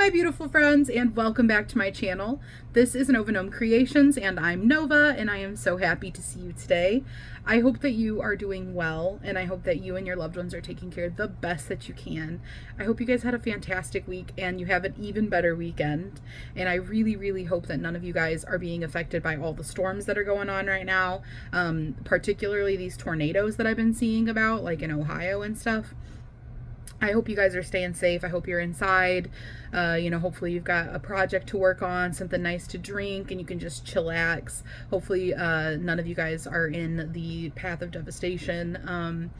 my beautiful friends, and welcome back to my channel. This is Nova Gnome Creations, and I'm Nova, and I am so happy to see you today. I hope that you are doing well, and I hope that you and your loved ones are taking care of the best that you can. I hope you guys had a fantastic week, and you have an even better weekend. And I really, really hope that none of you guys are being affected by all the storms that are going on right now, particularly these tornadoes that I've been seeing about, like in Ohio and stuff. I hope you guys are staying safe. I hope you're inside. Hopefully you've got a project to work on, something nice to drink, and you can just chillax. Hopefully none of you guys are in the path of devastation.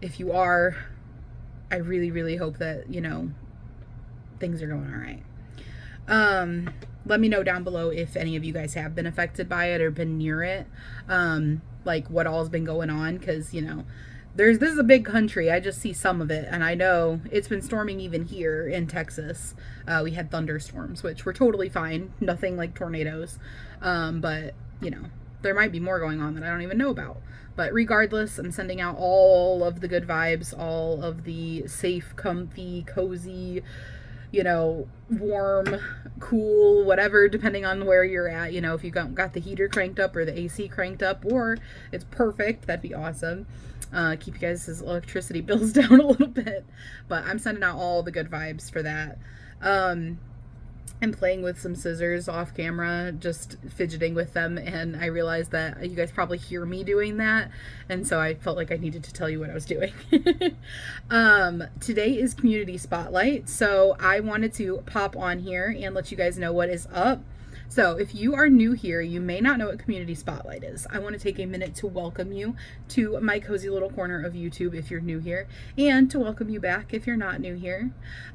If you are, I really, really hope that, things are going all right. Let me know down below if any of you guys have been affected by it or been near it, like what all's been going on, because, this is a big country. I just see some of it, and I know it's been storming even here in Texas. We had thunderstorms, which were totally fine. Nothing like tornadoes. But, there might be more going on that I don't even know about. But regardless, I'm sending out all of the good vibes, all of the safe, comfy, cozy, warm, cool, whatever, depending on where you're at. If you got the heater cranked up or the AC cranked up, or it's perfect, that'd be awesome. Keep you guys' electricity bills down a little bit. But I'm sending out all the good vibes for that. I'm playing with some scissors off camera, just fidgeting with them, and I realized that you guys probably hear me doing that, and so I felt like I needed to tell you what I was doing. Today is Community Spotlight, so I wanted to pop on here and let you guys know what is up. So if you are new here, you may not know what Community Spotlight is. I want to take a minute to welcome you to my cozy little corner of YouTube if you're new here, and to welcome you back if you're not new here.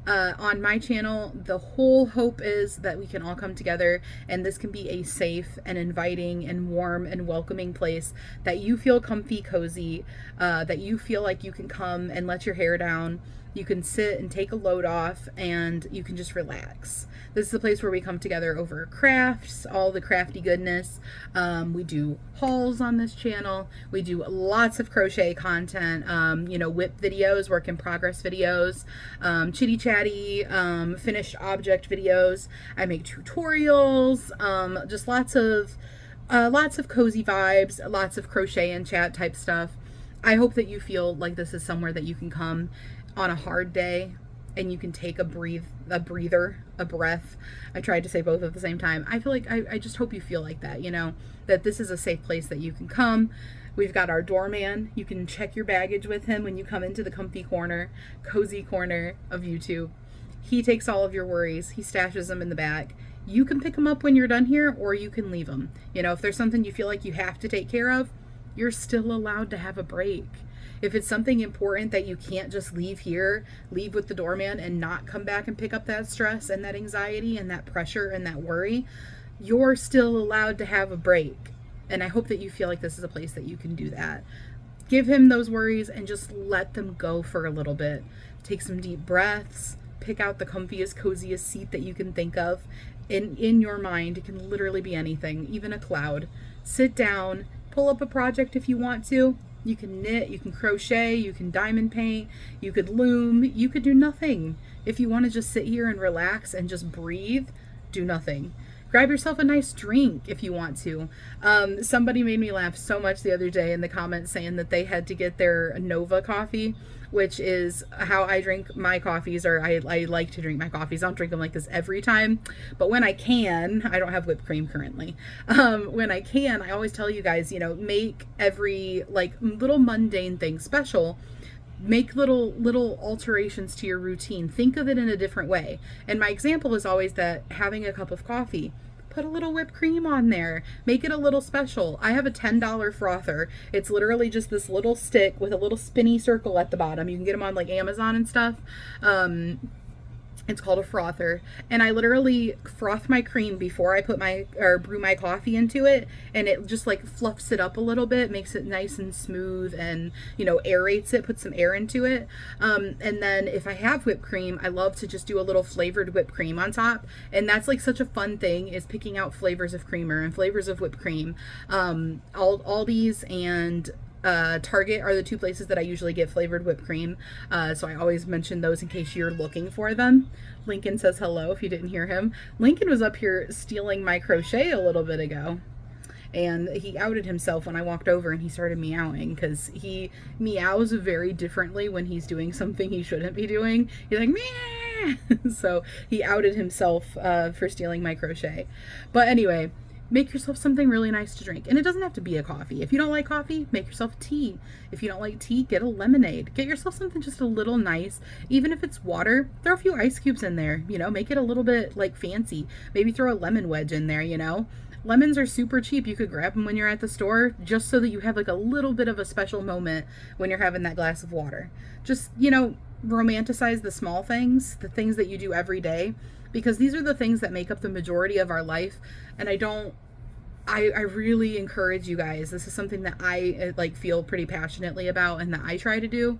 On my channel, the whole hope is that we can all come together, and this can be a safe and inviting and warm and welcoming place that you feel comfy, cozy, that you feel like you can come and let your hair down. You can sit and take a load off, and you can just relax. This is a place where we come together over crafts, all the crafty goodness. We do hauls on this channel. We do lots of crochet content, whip videos, work in progress videos, chitty chatty, finished object videos. I make tutorials, just lots of cozy vibes, lots of crochet and chat type stuff. I hope that you feel like this is somewhere that you can come on a hard day and you can take a breath. I tried to say both at the same time. I feel like I just hope you feel like that, that this is a safe place that you can come. We've got our doorman. You can check your baggage with him when you come into the comfy corner, cozy corner of YouTube. He takes all of your worries. He stashes them in the back. You can pick them up when you're done here, or you can leave them. If there's something you feel like you have to take care of, you're still allowed to have a break. If it's something important that you can't just leave here, leave with the doorman and not come back and pick up that stress and that anxiety and that pressure and that worry, you're still allowed to have a break. And I hope that you feel like this is a place that you can do that. Give him those worries and just let them go for a little bit. Take some deep breaths, pick out the comfiest, coziest seat that you can think of. In your mind, it can literally be anything, even a cloud. Sit down, pull up a project if you want to. You can knit, you can crochet, you can diamond paint, you could loom, you could do nothing. If you want to just sit here and relax and just breathe, do nothing. Grab yourself a nice drink if you want to. Somebody made me laugh so much the other day in the comments saying that they had to get their Nova coffee, which is how I drink my coffees, or I like to drink my coffees. I don't drink them like this every time, but when I can, I don't have whipped cream currently. When I can, I always tell you guys, make every little mundane thing special. Make little alterations to your routine. Think of it in a different way. And my example is always that having a cup of coffee, put a little whipped cream on there. Make it a little special. I have a $10 frother. It's literally just this little stick with a little spinny circle at the bottom. You can get them on Amazon and stuff. It's called a frother, and I literally froth my cream before I brew my coffee into it, and it just fluffs it up a little bit, makes it nice and smooth, and aerates it, puts some air into it. And then if I have whipped cream, I love to just do a little flavored whipped cream on top, and that's such a fun thing, is picking out flavors of creamer and flavors of whipped cream. Aldi's and Target are the two places that I usually get flavored whipped cream. So I always mention those in case you're looking for them. Lincoln says hello if you didn't hear him. Lincoln was up here stealing my crochet a little bit ago. And he outed himself when I walked over and he started meowing because he meows very differently when he's doing something he shouldn't be doing. He's like, meow. So he outed himself for stealing my crochet. But anyway, make yourself something really nice to drink. And it doesn't have to be a coffee. If you don't like coffee, make yourself tea. If you don't like tea, get a lemonade. Get yourself something just a little nice. Even if it's water, throw a few ice cubes in there. You know, make it a little bit like fancy. Maybe throw a lemon wedge in there, you know. Lemons are super cheap. You could grab them when you're at the store just so that you have like a little bit of a special moment when you're having that glass of water. Just, you know, romanticize the small things, the things that you do every day, because these are the things that make up the majority of our life. And I really encourage you guys. This is something that I like feel pretty passionately about and that I try to do,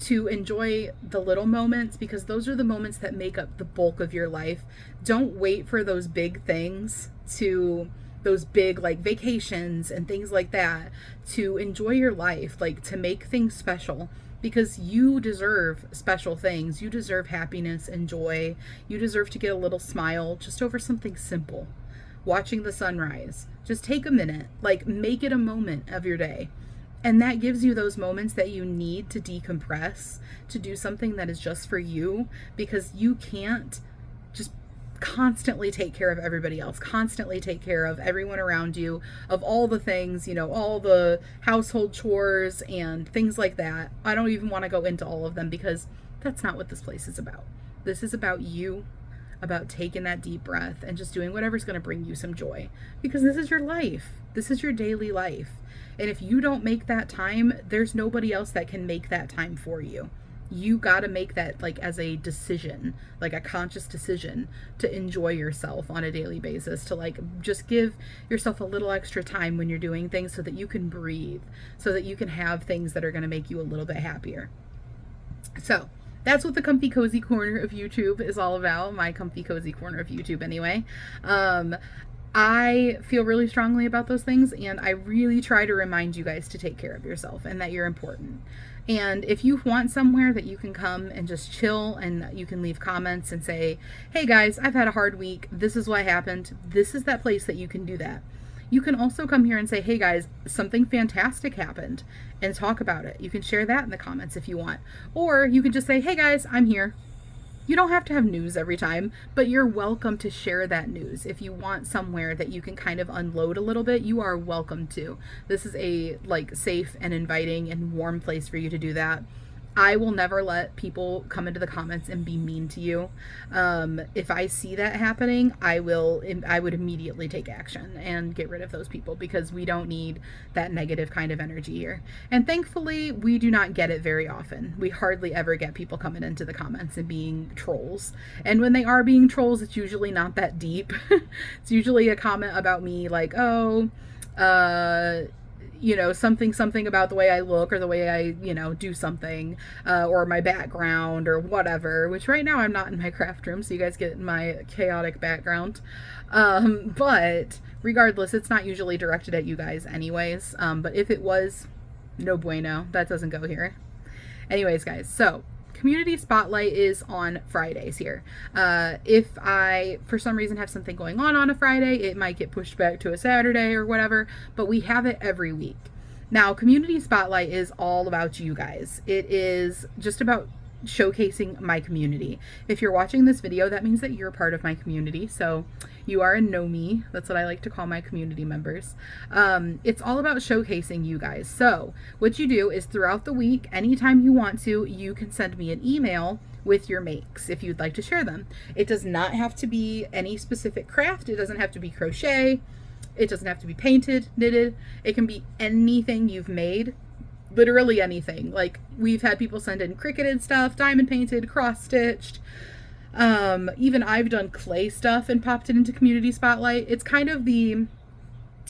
to enjoy the little moments, because those are the moments that make up the bulk of your life. Don't wait for those big things, to those big like vacations and things like that, to enjoy your life, like to make things special, because you deserve special things. You deserve happiness and joy. You deserve to get a little smile just over something simple. Watching the sunrise. Just take a minute, like make it a moment of your day. And that gives you those moments that you need to decompress, to do something that is just for you, because you can't just constantly take care of everybody else, constantly take care of everyone around you, of all the things, you know, all the household chores and things like that. I don't even want to go into all of them because that's not what this place is about. This is about you, about taking that deep breath and just doing whatever's going to bring you some joy, because this is your life. This is your daily life. And if you don't make that time, there's nobody else that can make that time for you. You got to make that like as a decision, like a conscious decision to enjoy yourself on a daily basis, to like just give yourself a little extra time when you're doing things so that you can breathe, so that you can have things that are going to make you a little bit happier. So that's what the comfy cozy corner of YouTube is all about. My comfy cozy corner of YouTube anyway. I feel really strongly about those things, and I really try to remind you guys to take care of yourself and that you're important. And if you want somewhere that you can come and just chill, and you can leave comments and say, hey guys, I've had a hard week. This is what happened. This is that place that you can do that. You can also come here and say, hey guys, something fantastic happened, and talk about it. You can share that in the comments if you want. Or you can just say, hey guys, I'm here. You don't have to have news every time, but you're welcome to share that news. If you want somewhere that you can kind of unload a little bit, you are welcome to. This is a like safe and inviting and warm place for you to do that. I will never let people come into the comments and be mean to you. If I see that happening, I would immediately take action and get rid of those people, because we don't need that negative kind of energy here. And thankfully, we do not get it very often. We hardly ever get people coming into the comments and being trolls. And when they are being trolls, it's usually not that deep. It's usually a comment about me like, oh, you know, something about the way I look, or the way I, you know, do something, or my background or whatever, which right now I'm not in my craft room, so you guys get my chaotic background. But regardless, it's not usually directed at you guys anyways. But if it was, no bueno, that doesn't go here. Anyways, guys, so Community Spotlight is on Fridays here. If I, for some reason, have something going on a Friday, it might get pushed back to a Saturday or whatever, but we have it every week. Now, Community Spotlight is all about you guys. It is just about showcasing my community. If you're watching this video, that means that you're part of my community. So you are a know me. That's what I like to call my community members. It's all about showcasing you guys. So what you do is throughout the week, anytime you want to, you can send me an email with your makes if you'd like to share them. It does not have to be any specific craft. It doesn't have to be crochet. It doesn't have to be painted, knitted. It can be anything you've made. Literally anything. Like, we've had people send in cricketed stuff, diamond painted, cross stitched. Even I've done clay stuff and popped it into Community Spotlight. It's kind of the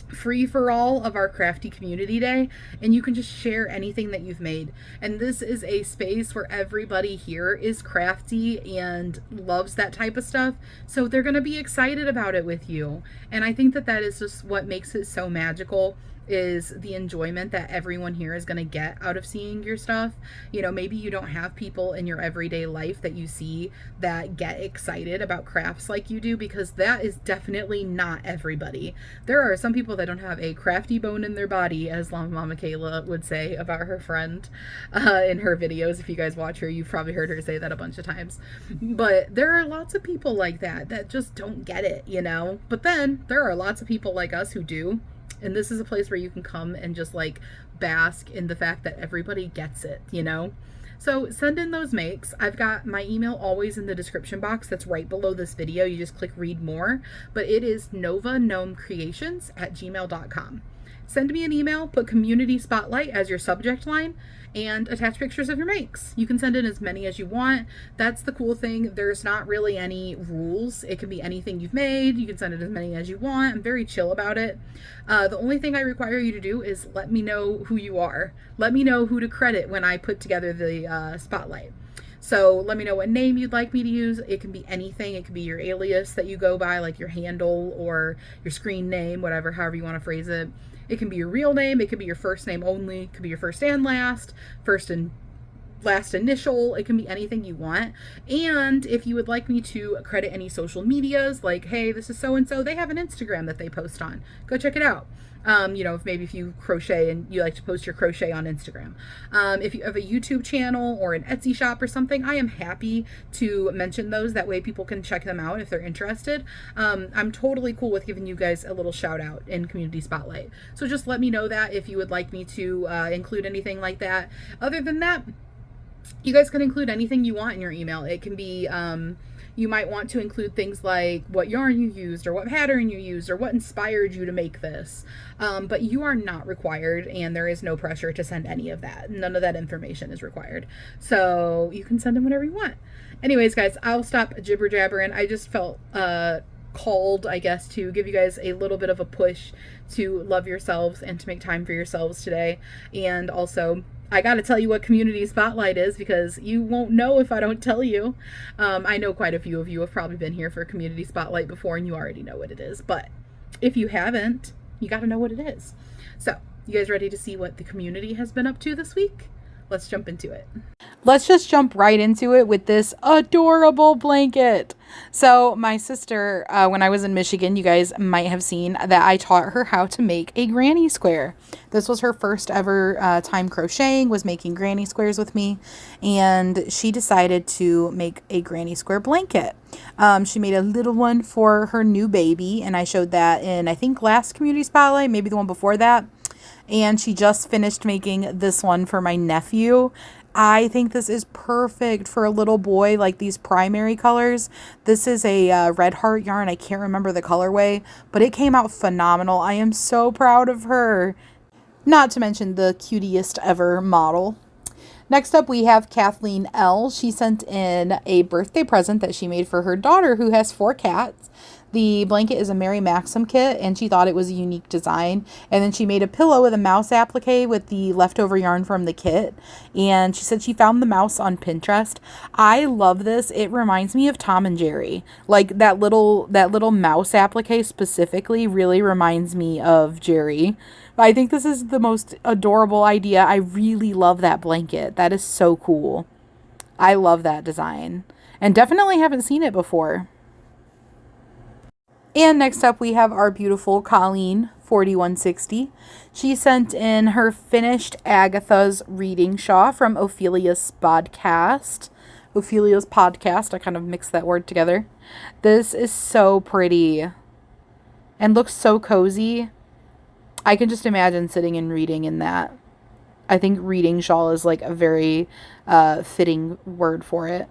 free for all of our crafty community day, and you can just share anything that you've made. And this is a space where everybody here is crafty and loves that type of stuff, so they're going to be excited about it with you. And I think that that is just what makes it so magical. is the enjoyment that everyone here is going to get out of seeing your stuff. You know, maybe you don't have people in your everyday life that you see that get excited about crafts like you do, because that is definitely not everybody. There are some people that don't have a crafty bone in their body, as Mama Kayla would say about her friend in her videos. If you guys watch her, you've probably heard her say that a bunch of times. But there are lots of people like that just don't get it, you know? But then there are lots of people like us who do. And this is a place where you can come and just like bask in the fact that everybody gets it, you know? So send in those makes. I've got my email always in the description box that's right below this video. You just click read more, but it is novagnomecreations@gmail.com. Send me an email, put community spotlight as your subject line, and attach pictures of your makes. You can send in as many as you want. That's the cool thing. There's not really any rules. It can be anything you've made. You can send it as many as you want. I'm very chill about it. The only thing I require you to do is let me know who you are. Let me know who to credit when I put together the spotlight. So let me know what name you'd like me to use. It can be anything. It could be your alias that you go by, like your handle or your screen name, whatever, however you want to phrase it. It can be your real name. It could be your first name only. It could be your first and last initial. It can be anything you want. And if you would like me to credit any social medias, like, hey, this is so-and-so, they have an Instagram that they post on. Go check it out. You know, if you crochet and you like to post your crochet on Instagram. If you have a YouTube channel or an Etsy shop or something, I am happy to mention those. That way people can check them out if they're interested. I'm totally cool with giving you guys a little shout out in Community Spotlight. So just let me know that if you would like me to include anything like that. Other than that, you guys can include anything you want in your email. It can be, you might want to include things like what yarn you used or what pattern you used or what inspired you to make this. But you are not required, and there is no pressure to send any of that. None of that information is required. So you can send them whatever you want. Anyways, guys, I'll stop jibber jabbering. I just felt called, I guess, to give you guys a little bit of a push to love yourselves and to make time for yourselves today. And also, I got to tell you what Community Spotlight is, because you won't know if I don't tell you. I know quite a few of you have probably been here for Community Spotlight before and you already know what it is. But if you haven't, you got to know what it is. So, you guys ready to see what the community has been up to this week? Let's jump into it. Let's just jump right into it with this adorable blanket. So my sister, when I was in Michigan, you guys might have seen that I taught her how to make a granny square. This was her first ever time crocheting, was making granny squares with me. And she decided to make a granny square blanket. She made a little one for her new baby. And I showed that in, I think, last Community Spotlight, maybe the one before that. And she just finished making this one for my nephew. I think this is perfect for a little boy, like these primary colors. This is a Red Heart yarn. I can't remember the colorway, but it came out phenomenal. I am so proud of her. Not to mention the cutest ever model. Next up, we have Kathleen L. She sent in a birthday present that she made for her daughter, who has 4 cats. The blanket is a Mary Maxim kit, and she thought it was a unique design. And then she made a pillow with a mouse applique with the leftover yarn from the kit. And she said she found the mouse on Pinterest. I love this. It reminds me of Tom and Jerry. Like that little mouse applique specifically really reminds me of Jerry. I think this is the most adorable idea. I really love that blanket. That is so cool. I love that design. And definitely haven't seen it before. And next up, we have our beautiful Colleen 4160. She sent in her finished Agatha's reading shawl from Ophelia's podcast. Ophelia's podcast. I kind of mixed that word together. This is so pretty and looks so cozy. I can just imagine sitting and reading in that. I think reading shawl is like a very fitting word for it.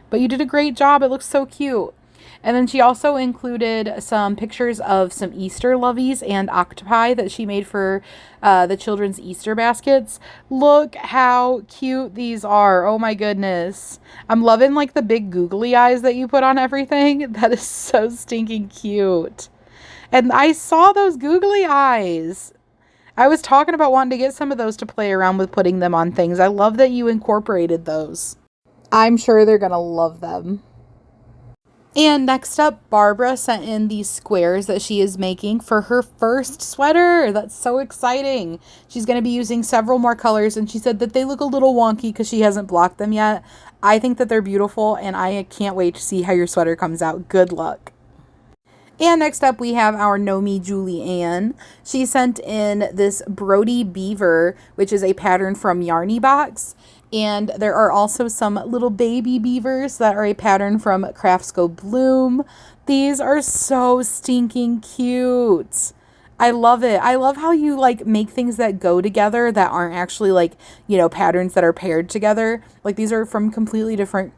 But you did a great job. It looks so cute. And then she also included some pictures of some Easter loveys and octopi that she made for the children's Easter baskets. Look how cute these are. Oh my goodness. I'm loving like the big googly eyes that you put on everything. That is so stinking cute. And I saw those googly eyes. I was talking about wanting to get some of those to play around with putting them on things. I love that you incorporated those. I'm sure they're going to love them. And next up, Barbara sent in these squares that she is making for her first sweater. That's so exciting. She's going to be using several more colors, and she said that they look a little wonky because she hasn't blocked them yet. I think that they're beautiful, and I can't wait to see how your sweater comes out. Good luck. And next up, we have our Nomi Julianne. She sent in this Brody Beaver, which is a pattern from Yarny Box. And there are also some little baby beavers that are a pattern from Crafts Go Bloom. These are so stinking cute. I love it. I love how you like make things that go together that aren't actually like, patterns that are paired together. Like these are from completely different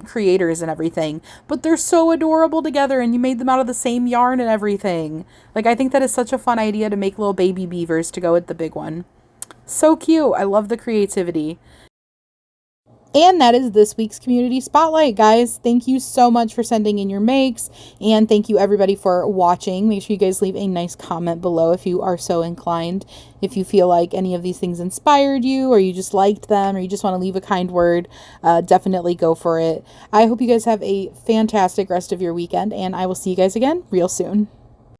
creators and everything, but they're so adorable together and you made them out of the same yarn and everything. Like I think that is such a fun idea to make little baby beavers to go with the big one. So cute. I love the creativity. And that is this week's Community Spotlight, guys. Thank you so much for sending in your makes. And thank you, everybody, for watching. Make sure you guys leave a nice comment below if you are so inclined. If you feel like any of these things inspired you, or you just liked them, or you just want to leave a kind word, definitely go for it. I hope you guys have a fantastic rest of your weekend, and I will see you guys again real soon.